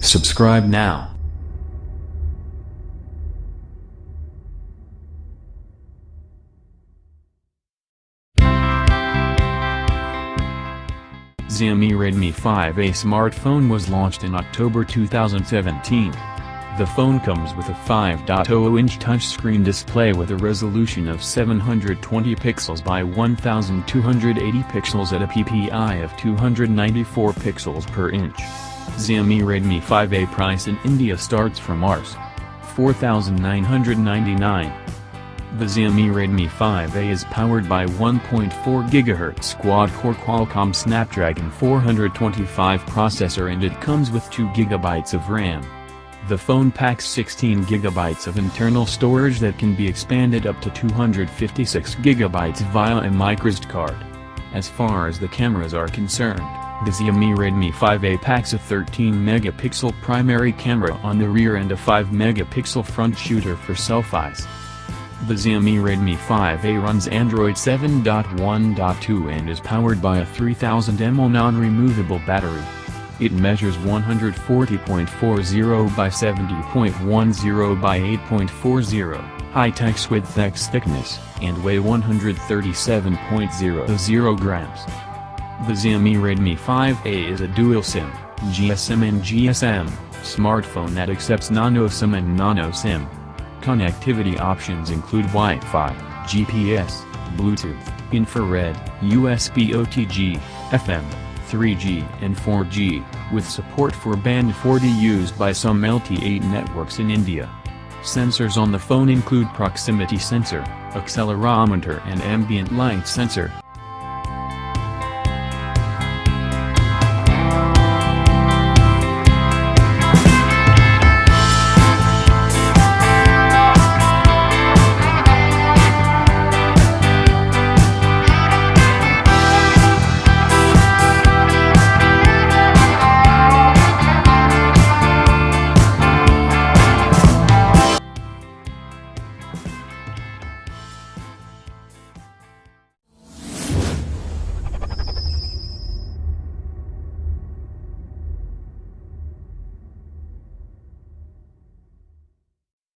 Subscribe now. Xiaomi Redmi 5A smartphone was launched in October 2017. The phone comes with a 5.0-inch touchscreen display with a resolution of 720 pixels by 1280 pixels at a PPI of 294 pixels per inch. Xiaomi Redmi 5A price in India starts from Rs. 4,999. The Xiaomi Redmi 5A is powered by 1.4 GHz quad-core Qualcomm Snapdragon 425 processor and it comes with 2 GB of RAM. The phone packs 16 GB of internal storage that can be expanded up to 256 GB via a microSD card. As far as the cameras are concerned, the Xiaomi Redmi 5A packs a 13-megapixel primary camera on the rear and a 5-megapixel front shooter for selfies. The Xiaomi Redmi 5A runs Android 7.1.2 and is powered by a 3000 mAh non-removable battery. It measures 140.40 by 70.10 by 8.40, high text width x thickness, and weigh 137.00 grams. The Xiaomi Redmi 5A is a dual SIM, GSM and GSM, smartphone that accepts nano SIM and nano SIM. Connectivity options include Wi-Fi, GPS, Bluetooth, infrared, USB OTG, FM, 3G and 4G, with support for Band 40 used by some LTE networks in India. Sensors on the phone include proximity sensor, accelerometer and ambient light sensor.